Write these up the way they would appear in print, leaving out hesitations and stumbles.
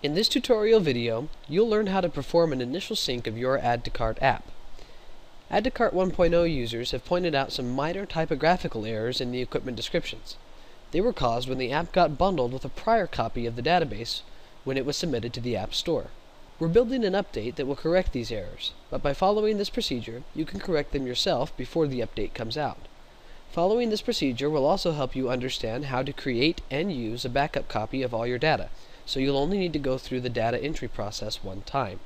In this tutorial video, you'll learn how to perform an initial sync of your Add to Cart app. Add to Cart 1.0 users have pointed out some minor typographical errors in the equipment descriptions. They were caused when the app got bundled with a prior copy of the database when it was submitted to the App Store. We're building an update that will correct these errors, but by following this procedure, you can correct them yourself before the update comes out. Following this procedure will also help you understand how to create and use a backup copy of all your data, so you'll only need to go through the data entry process one time.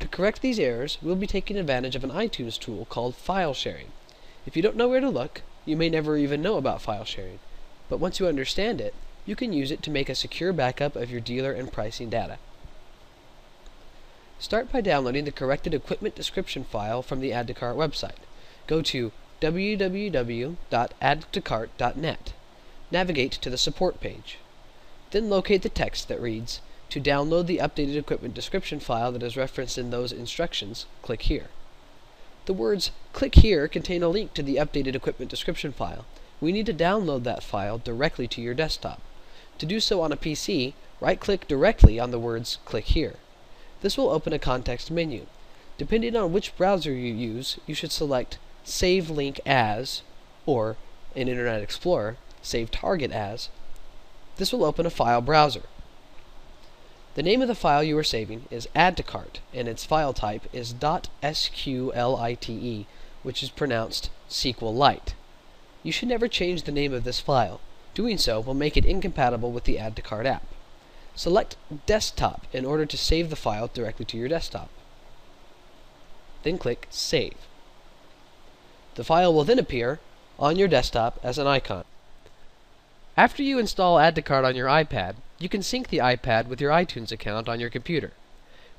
To correct these errors, we'll be taking advantage of an iTunes tool called File Sharing. If you don't know where to look, you may never even know about file sharing, but once you understand it, you can use it to make a secure backup of your dealer and pricing data. Start by downloading the corrected equipment description file from the Add to Cart website. Go to www.addtocart.net. Navigate to the support page. Then locate the text that reads, "To download the updated equipment description file that is referenced in those instructions, click here." The words "click here" contain a link to the updated equipment description file. We need to download that file directly to your desktop. To do so on a PC, right-click directly on the words "click here." This will open a context menu. Depending on which browser you use, you should select Save Link As, or, in Internet Explorer, Save Target As. This will open a file browser. The name of the file you are saving is Add to Cart, and its file type is .sqlite, which is pronounced SQLite. You should never change the name of this file. Doing so will make it incompatible with the Add to Cart app. Select Desktop in order to save the file directly to your desktop. Then click Save. The file will then appear on your desktop as an icon. After you install Add to Cart on your iPad, you can sync the iPad with your iTunes account on your computer.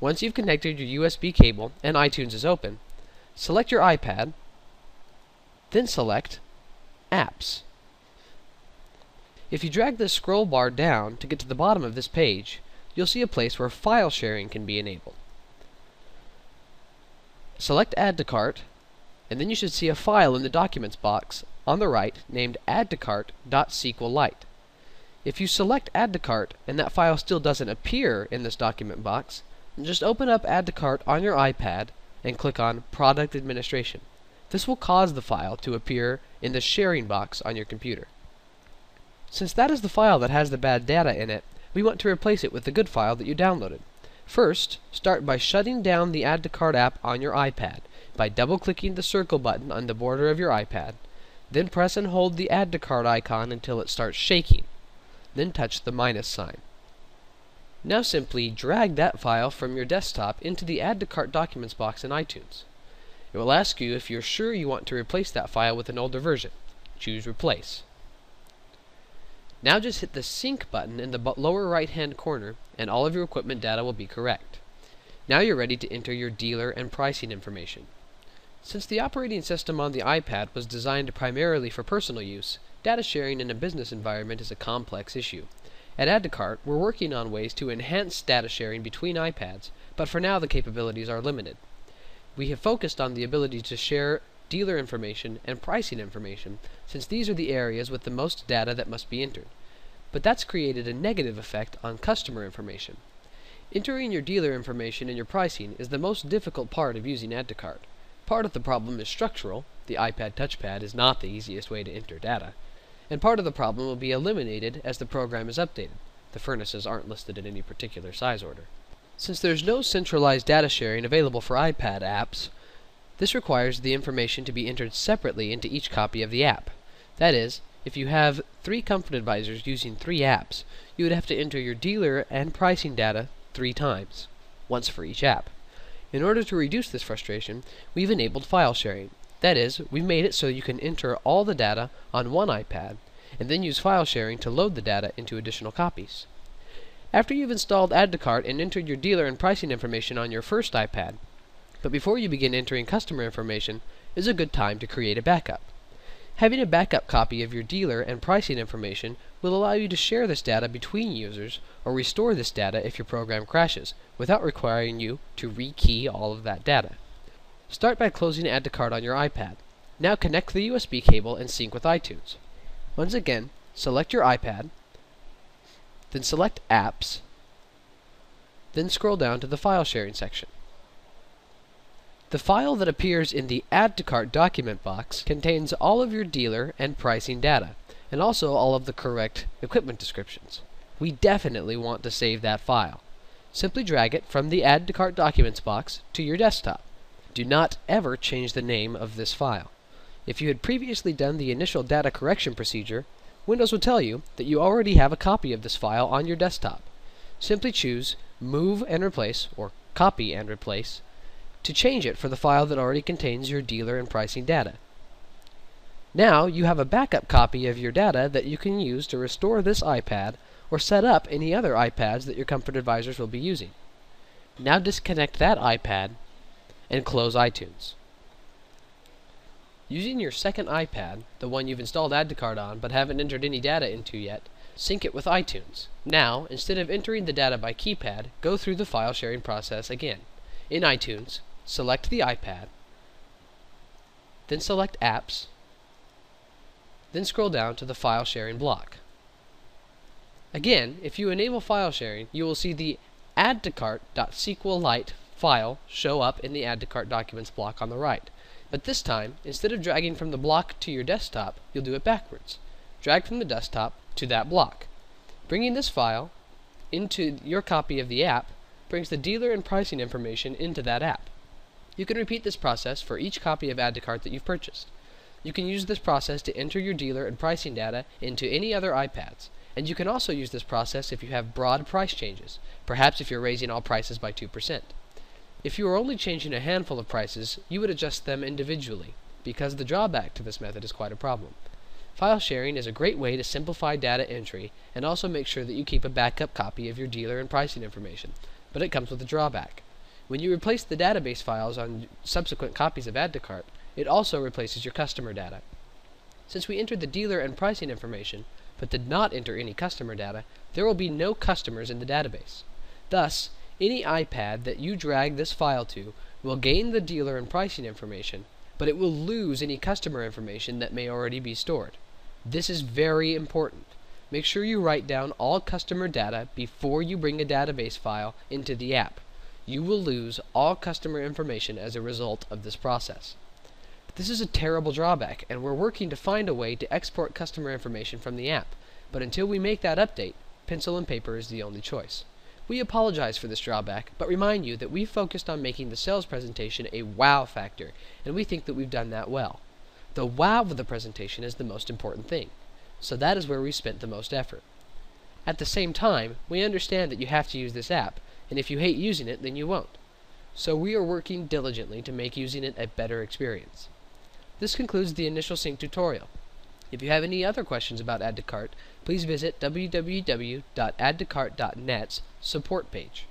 Once you've connected your USB cable and iTunes is open, select your iPad, then select Apps. If you drag the scroll bar down to get to the bottom of this page, you'll see a place where file sharing can be enabled. Select Add to Cart, and then you should see a file in the Documents box on the right named addtocart.sqlite. If you select Add to Cart and that file still doesn't appear in this document box, just open up Add to Cart on your iPad and click on Product Administration. This will cause the file to appear in the sharing box on your computer. Since that is the file that has the bad data in it, we want to replace it with the good file that you downloaded. First, start by shutting down the Add to Cart app on your iPad by double-clicking the circle button on the border of your iPad. Then press and hold the Add to Cart icon until it starts shaking. Then touch the minus sign. Now simply drag that file from your desktop into the Add to Cart Documents box in iTunes. It will ask you if you're sure you want to replace that file with an older version. Choose Replace. Now just hit the Sync button in the lower right-hand corner and all of your equipment data will be correct. Now you're ready to enter your dealer and pricing information. Since the operating system on the iPad was designed primarily for personal use, data sharing in a business environment is a complex issue. At Add to Cart, we're working on ways to enhance data sharing between iPads, but for now the capabilities are limited. We have focused on the ability to share dealer information and pricing information, since these are the areas with the most data that must be entered. But that's created a negative effect on customer information. Entering your dealer information and your pricing is the most difficult part of using Add to Cart. Part of the problem is structural. The iPad touchpad is not the easiest way to enter data. And part of the problem will be eliminated as the program is updated. The furnaces aren't listed in any particular size order. Since there's no centralized data sharing available for iPad apps, this requires the information to be entered separately into each copy of the app. That is, if you have 3 Comfort Advisors using 3 apps, you would have to enter your dealer and pricing data 3 times, once for each app. In order to reduce this frustration, we've enabled file sharing. That is, we've made it so you can enter all the data on one iPad, and then use file sharing to load the data into additional copies. After you've installed Add to Cart and entered your dealer and pricing information on your first iPad, but before you begin entering customer information, is a good time to create a backup. Having a backup copy of your dealer and pricing information will allow you to share this data between users or restore this data if your program crashes, without requiring you to rekey all of that data. Start by closing Add to Cart on your iPad. Now connect the USB cable and sync with iTunes. Once again, select your iPad, then select Apps, Then scroll down to the file sharing section. The file that appears in the Add to Cart document box contains all of your dealer and pricing data, and also all of the correct equipment descriptions. We definitely want to save that file. Simply drag it from the Add to Cart documents box to your desktop. Do not ever change the name of this file. If you had previously done the initial data correction procedure, Windows will tell you that you already have a copy of this file on your desktop. Simply choose Move and Replace, or Copy and Replace, to change it for the file that already contains your dealer and pricing data. Now you have a backup copy of your data that you can use to restore this iPad or set up any other iPads that your Comfort Advisors will be using. Now disconnect that iPad and close iTunes. Using your second iPad, the one you've installed Add to Cart on but haven't entered any data into yet, sync it with iTunes. Now, instead of entering the data by keypad, go through the file sharing process again. In iTunes, select the iPad, then select Apps, then scroll down to the file sharing block. Again, if you enable file sharing, you will see the Add to Cart.SQLite file show up in the Add to Cart documents block on the right. But this time, instead of dragging from the block to your desktop, you'll do it backwards. Drag from the desktop to that block. Bringing this file into your copy of the app brings the dealer and pricing information into that app. You can repeat this process for each copy of Add to Cart that you've purchased. You can use this process to enter your dealer and pricing data into any other iPads. And you can also use this process if you have broad price changes, perhaps if you're raising all prices by 2%. If you are only changing a handful of prices, you would adjust them individually, because the drawback to this method is quite a problem. File sharing is a great way to simplify data entry and also make sure that you keep a backup copy of your dealer and pricing information, but it comes with a drawback. When you replace the database files on subsequent copies of Add to Cart, it also replaces your customer data. Since we entered the dealer and pricing information, but did not enter any customer data, there will be no customers in the database. Thus, any iPad that you drag this file to will gain the dealer and pricing information, but it will lose any customer information that may already be stored. This is very important. Make sure you write down all customer data before you bring a database file into the app. You will lose all customer information as a result of this process. This is a terrible drawback, and we're working to find a way to export customer information from the app, but until we make that update, pencil and paper is the only choice. We apologize for this drawback, but remind you that we focused on making the sales presentation a wow factor, and we think that we've done that well. The wow of the presentation is the most important thing, so that is where we spent the most effort. At the same time, we understand that you have to use this app, and if you hate using it, then you won't. So we are working diligently to make using it a better experience. This concludes the initial sync tutorial. If you have any other questions about Add to Cart, please visit www.addtocart.net's support page.